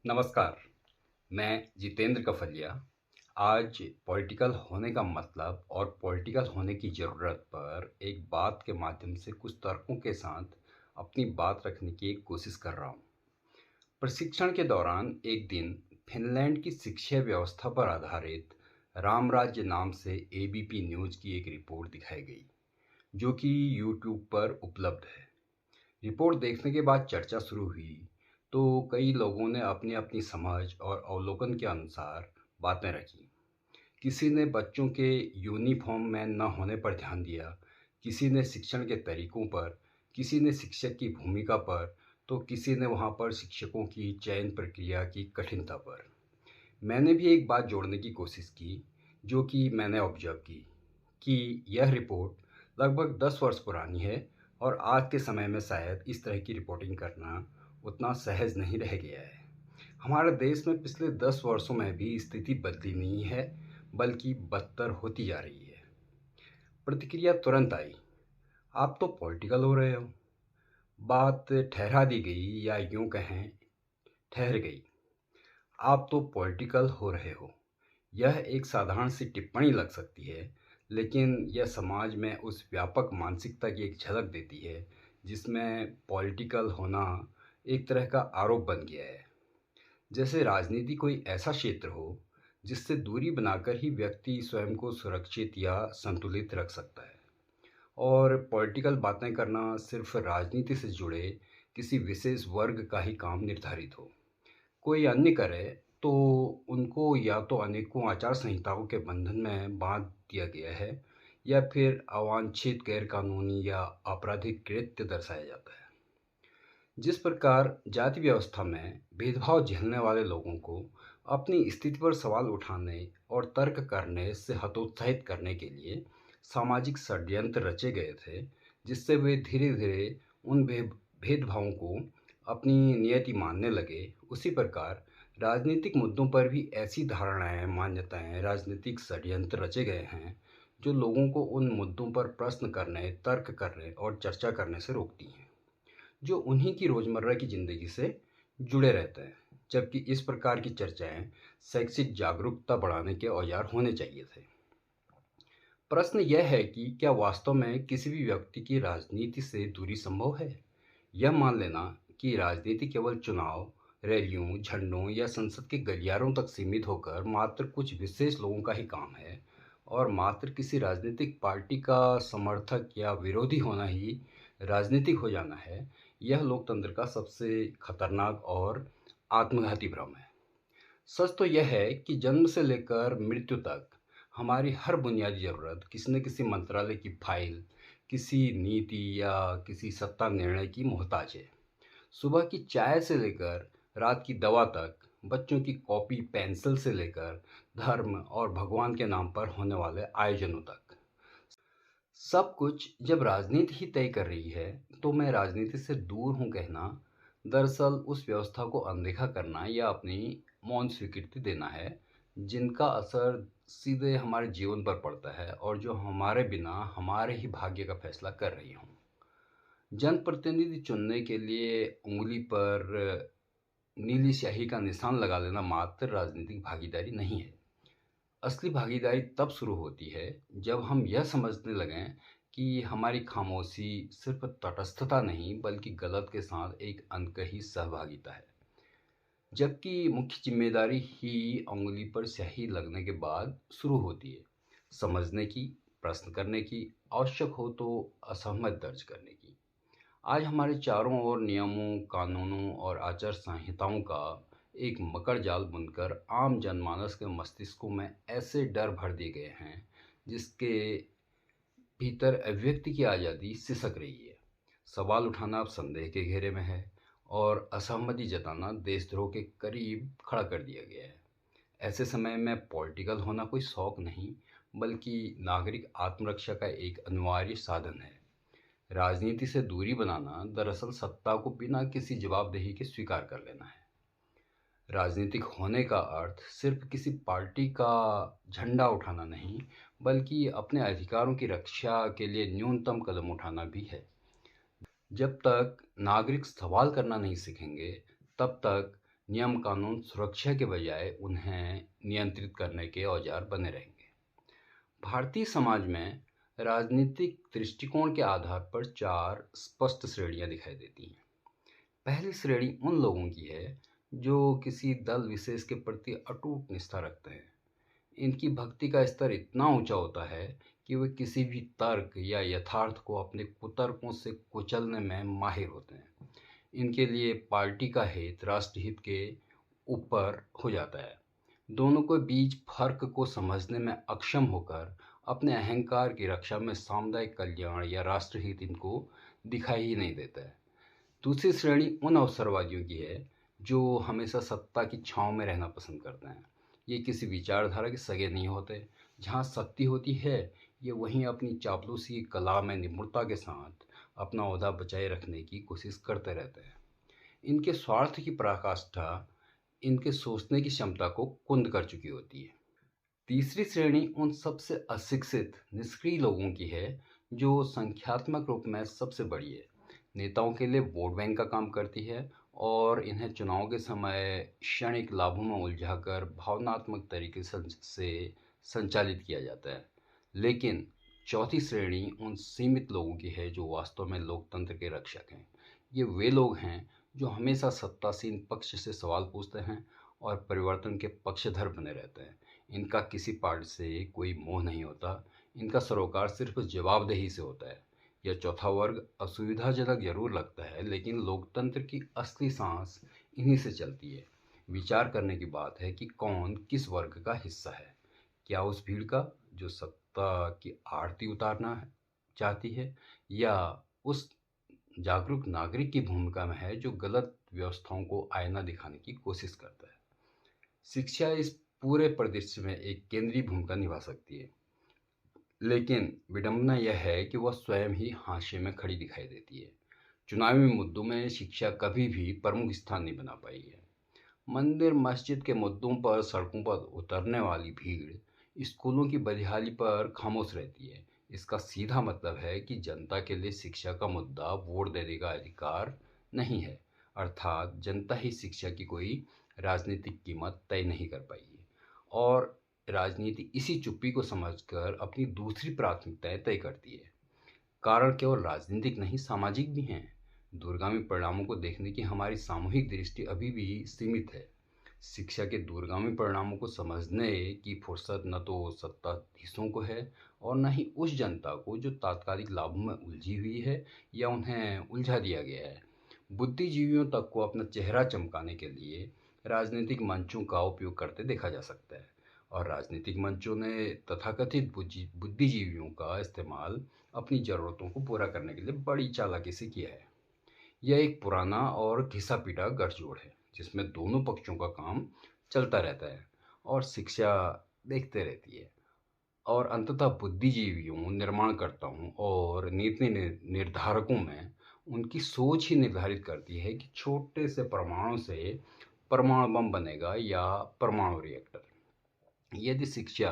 नमस्कार, मैं जितेंद्र कफलिया। आज पॉलिटिकल होने का मतलब और पॉलिटिकल होने की ज़रूरत पर एक बात के माध्यम से कुछ तर्कों के साथ अपनी बात रखने की एक कोशिश कर रहा हूँ। प्रशिक्षण के दौरान एक दिन फिनलैंड की शिक्षा व्यवस्था पर आधारित राम राज्य नाम से एबीपी न्यूज़ की एक रिपोर्ट दिखाई गई, जो कि यूट्यूब पर उपलब्ध है। रिपोर्ट देखने के बाद चर्चा शुरू हुई, तो कई लोगों ने अपनी अपनी समझ और अवलोकन के अनुसार बातें रखी। किसी ने बच्चों के यूनिफॉर्म में न होने पर ध्यान दिया, किसी ने शिक्षण के तरीकों पर, किसी ने शिक्षक की भूमिका पर, तो किसी ने वहाँ पर शिक्षकों की चयन प्रक्रिया की कठिनता पर। मैंने भी एक बात जोड़ने की कोशिश की, जो कि मैंने ऑब्जर्व की कि यह रिपोर्ट लगभग 10 वर्ष पुरानी है और आज के समय में शायद इस तरह की रिपोर्टिंग करना उतना सहज नहीं रह गया है। हमारे देश में पिछले 10 वर्षों में भी स्थिति बदली नहीं है, बल्कि बदतर होती जा रही है। प्रतिक्रिया तुरंत आई, आप तो पॉलिटिकल हो रहे हो। बात ठहरा दी गई, या यूं कहें ठहर गई। आप तो पॉलिटिकल हो रहे हो। यह एक साधारण सी टिप्पणी लग सकती है, लेकिन यह समाज में उस व्यापक मानसिकता की एक झलक देती है जिसमें पॉलिटिकल होना एक तरह का आरोप बन गया है। जैसे राजनीति कोई ऐसा क्षेत्र हो जिससे दूरी बनाकर ही व्यक्ति स्वयं को सुरक्षित या संतुलित रख सकता है, और पॉलिटिकल बातें करना सिर्फ राजनीति से जुड़े किसी विशेष वर्ग का ही काम निर्धारित हो। कोई अन्य करे तो उनको या तो अनेकों आचार संहिताओं के बंधन में बांध दिया गया है, या फिर अवांछित गैरकानूनी या आपराधिक कृत्य दर्शाया जाता है। जिस प्रकार जाति व्यवस्था में भेदभाव झेलने वाले लोगों को अपनी स्थिति पर सवाल उठाने और तर्क करने से हतोत्साहित करने के लिए सामाजिक षड्यंत्र रचे गए थे, जिससे वे धीरे धीरे उन भेदभावों को अपनी नियति मानने लगे, उसी प्रकार राजनीतिक मुद्दों पर भी ऐसी धारणाएं, मान्यताएं, राजनीतिक षड्यंत्र रचे गए हैं जो लोगों को उन मुद्दों पर प्रश्न करने, तर्क करने और चर्चा करने से रोकती हैं, जो उन्हीं की रोज़मर्रा की ज़िंदगी से जुड़े रहते हैं। जबकि इस प्रकार की चर्चाएं शैक्षिक जागरूकता बढ़ाने के औजार होने चाहिए थे। प्रश्न यह है कि क्या वास्तव में किसी भी व्यक्ति की राजनीति से दूरी संभव है? यह मान लेना कि राजनीति केवल चुनाव, रैलियों, झंडों या संसद के गलियारों तक सीमित होकर मात्र कुछ विशेष लोगों का ही काम है, और मात्र किसी राजनीतिक पार्टी का समर्थक या विरोधी होना ही राजनीतिक हो जाना है, यह लोकतंत्र का सबसे खतरनाक और आत्मघाती भ्रम है। सच तो यह है कि जन्म से लेकर मृत्यु तक हमारी हर बुनियादी ज़रूरत किसी न किसी मंत्रालय की फाइल, किसी नीति या किसी सत्ता निर्णय की मोहताज है। सुबह की चाय से लेकर रात की दवा तक, बच्चों की कॉपी पेंसिल से लेकर धर्म और भगवान के नाम पर होने वाले आयोजनों तक, सब कुछ जब राजनीति ही तय कर रही है, तो मैं राजनीति से दूर हूँ कहना दरअसल उस व्यवस्था को अनदेखा करना या अपनी मौन स्वीकृति देना है, जिनका असर सीधे हमारे जीवन पर पड़ता है और जो हमारे बिना हमारे ही भाग्य का फैसला कर रही हूँ। जनप्रतिनिधि चुनने के लिए उंगली पर नीली स्याही का निशान लगा लेना मात्र राजनीतिक भागीदारी नहीं है। असली भागीदारी तब शुरू होती है जब हम यह समझने लगें कि हमारी खामोशी सिर्फ तटस्थता नहीं, बल्कि गलत के साथ एक अनकही सहभागिता है। जबकि मुख्य जिम्मेदारी ही उंगली पर स्याही लगने के बाद शुरू होती है, समझने की, प्रश्न करने की, आवश्यक हो तो असहमत दर्ज करने की। आज हमारे चारों ओर नियमों, कानूनों और आचार संहिताओं का एक मकड़ जाल बुनकर आम जनमानस के मस्तिष्कों में ऐसे डर भर दिए गए हैं, जिसके भीतर अभिव्यक्ति की आज़ादी सिसक रही है। सवाल उठाना अब संदेह के घेरे में है, और असहमति जताना देशद्रोह के करीब खड़ा कर दिया गया है। ऐसे समय में पॉलिटिकल होना कोई शौक नहीं, बल्कि नागरिक आत्मरक्षा का एक अनिवार्य साधन है। राजनीति से दूरी बनाना दरअसल सत्ता को बिना किसी जवाबदेही के स्वीकार कर लेना है। राजनीतिक होने का अर्थ सिर्फ किसी पार्टी का झंडा उठाना नहीं, बल्कि अपने अधिकारों की रक्षा के लिए न्यूनतम कदम उठाना भी है। जब तक नागरिक सवाल करना नहीं सीखेंगे, तब तक नियम कानून सुरक्षा के बजाय उन्हें नियंत्रित करने के औजार बने रहेंगे। भारतीय समाज में राजनीतिक दृष्टिकोण के आधार पर 4 स्पष्ट श्रेणियां दिखाई देती हैं। पहली श्रेणी उन लोगों की है जो किसी दल विशेष के प्रति अटूट निष्ठा रखते हैं। इनकी भक्ति का स्तर इतना ऊंचा होता है कि वे किसी भी तर्क या यथार्थ को अपने कुतर्कों से कुचलने में माहिर होते हैं। इनके लिए पार्टी का हित राष्ट्रहित के ऊपर हो जाता है। दोनों के बीच फर्क को समझने में अक्षम होकर अपने अहंकार की रक्षा में सामुदायिक कल्याण या राष्ट्रहित इनको दिखाई ही नहीं देता है। दूसरी श्रेणी उन अवसरवादियों की है जो हमेशा सत्ता की छांव में रहना पसंद करते हैं। ये किसी विचारधारा के सगे नहीं होते। जहाँ सत्य होती है ये वहीं अपनी चापलूसी की कला में निपुणता के साथ अपना ओहदा बचाए रखने की कोशिश करते रहते हैं। इनके स्वार्थ की पराकाष्ठा इनके सोचने की क्षमता को कुंद कर चुकी होती है। तीसरी श्रेणी उन सबसे अशिक्षित निष्क्रिय लोगों की है जो संख्यात्मक रूप में सबसे बड़ी है, नेताओं के लिए वोट बैंक का काम करती है और इन्हें चुनाव के समय क्षणिक लाभों में उलझाकर भावनात्मक तरीके से संचालित किया जाता है। लेकिन चौथी श्रेणी उन सीमित लोगों की है जो वास्तव में लोकतंत्र के रक्षक हैं। ये वे लोग हैं जो हमेशा सत्तासीन पक्ष से सवाल पूछते हैं और परिवर्तन के पक्षधर बने रहते हैं। इनका किसी पार्टी से कोई मोह नहीं होता। इनका सरोकार सिर्फ जवाबदेही से होता है। यह चौथा वर्ग असुविधाजनक जरूर लगता है लेकिन लोकतंत्र की असली सांस इन्हीं से चलती है। विचार करने की बात है कि कौन किस वर्ग का हिस्सा है। क्या उस भीड़ का जो सत्ता की आरती उतारना चाहती है या उस जागरूक नागरिक की भूमिका में है जो गलत व्यवस्थाओं को आईना दिखाने की कोशिश करता है। शिक्षा इस पूरे परिदृश्य में एक केंद्रीय भूमिका निभा सकती है, लेकिन विडंबना यह है कि वह स्वयं ही हाशिए में खड़ी दिखाई देती है। चुनावी मुद्दों में शिक्षा कभी भी प्रमुख स्थान नहीं बना पाई है। मंदिर मस्जिद के मुद्दों पर सड़कों पर उतरने वाली भीड़ स्कूलों की बदहाली पर खामोश रहती है। इसका सीधा मतलब है कि जनता के लिए शिक्षा का मुद्दा वोट देने का अधिकार नहीं है, अर्थात जनता ही शिक्षा की कोई राजनीतिक कीमत तय नहीं कर पाई है और राजनीति इसी चुप्पी को समझकर अपनी दूसरी प्राथमिकताएं तय करती है। कारण केवल राजनीतिक नहीं सामाजिक भी हैं। दूरगामी परिणामों को देखने की हमारी सामूहिक दृष्टि अभी भी सीमित है। शिक्षा के दूरगामी परिणामों को समझने की फुर्सत न तो सत्ताधीशों को है और न ही उस जनता को जो तात्कालिक लाभों में उलझी हुई है या उन्हें उलझा दिया गया है। बुद्धिजीवियों तक को अपना चेहरा चमकाने के लिए राजनीतिक मंचों का उपयोग करते देखा जा सकता है और राजनीतिक मंचों ने तथाकथित बुद्धिजीवियों का इस्तेमाल अपनी ज़रूरतों को पूरा करने के लिए बड़ी चालाकी से किया है। यह एक पुराना और घिसा पिटा गठजोड़ है जिसमें दोनों पक्षों का काम चलता रहता है और शिक्षा देखते रहती है और अंततः बुद्धिजीवियों, निर्माणकर्ताओं और नीति निर्धारकों में उनकी सोच ही निर्धारित करती है कि छोटे से परमाणु से परमाणु बम बनेगा या परमाणु रिएक्टर। यदि शिक्षा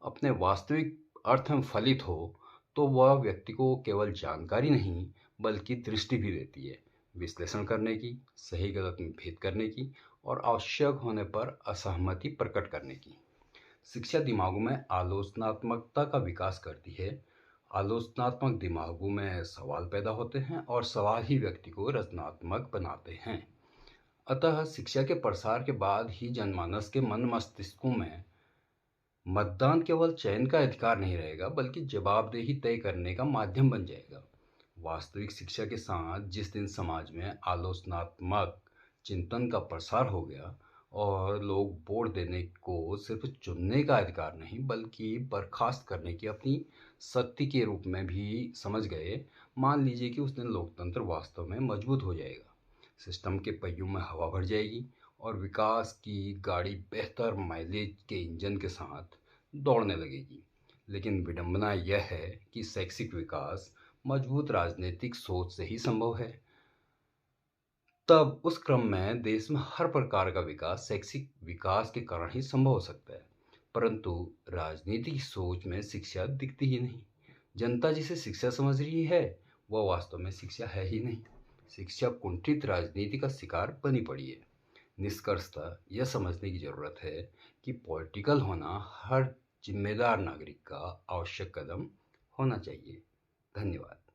अपने वास्तविक अर्थ में फलित हो तो वह व्यक्ति को केवल जानकारी नहीं बल्कि दृष्टि भी देती है, विश्लेषण करने की, सही गलत में भेद करने की और आवश्यक होने पर असहमति प्रकट करने की। शिक्षा दिमागों में आलोचनात्मकता का विकास करती है। आलोचनात्मक दिमागों में सवाल पैदा होते हैं और सवाल ही व्यक्ति को रचनात्मक बनाते हैं। अतः शिक्षा के प्रसार के बाद ही जनमानस के मन मस्तिष्कों में मतदान केवल चयन का अधिकार नहीं रहेगा बल्कि जवाबदेही तय करने का माध्यम बन जाएगा। वास्तविक शिक्षा के साथ जिस दिन समाज में आलोचनात्मक चिंतन का प्रसार हो गया और लोग वोट देने को सिर्फ चुनने का अधिकार नहीं बल्कि बर्खास्त करने की अपनी शक्ति के रूप में भी समझ गए, मान लीजिए कि उस दिन लोकतंत्र वास्तव में मजबूत हो जाएगा। सिस्टम के पहियों में हवा भर जाएगी और विकास की गाड़ी बेहतर माइलेज के इंजन के साथ दौड़ने लगेगी। लेकिन विडंबना यह है कि शैक्षिक विकास मजबूत राजनीतिक सोच से ही संभव है। तब उस क्रम में देश में हर प्रकार का विकास शैक्षिक विकास के कारण ही संभव हो सकता है, परंतु राजनीतिक सोच में शिक्षा दिखती ही नहीं। जनता जिसे शिक्षा समझ रही है वह वास्तव में शिक्षा है ही नहीं। शिक्षा कुंठित राजनीति का शिकार बनी पड़ी है। निष्कर्षतः यह समझने की ज़रूरत है कि पॉलिटिकल होना हर जिम्मेदार नागरिक का आवश्यक कदम होना चाहिए। धन्यवाद।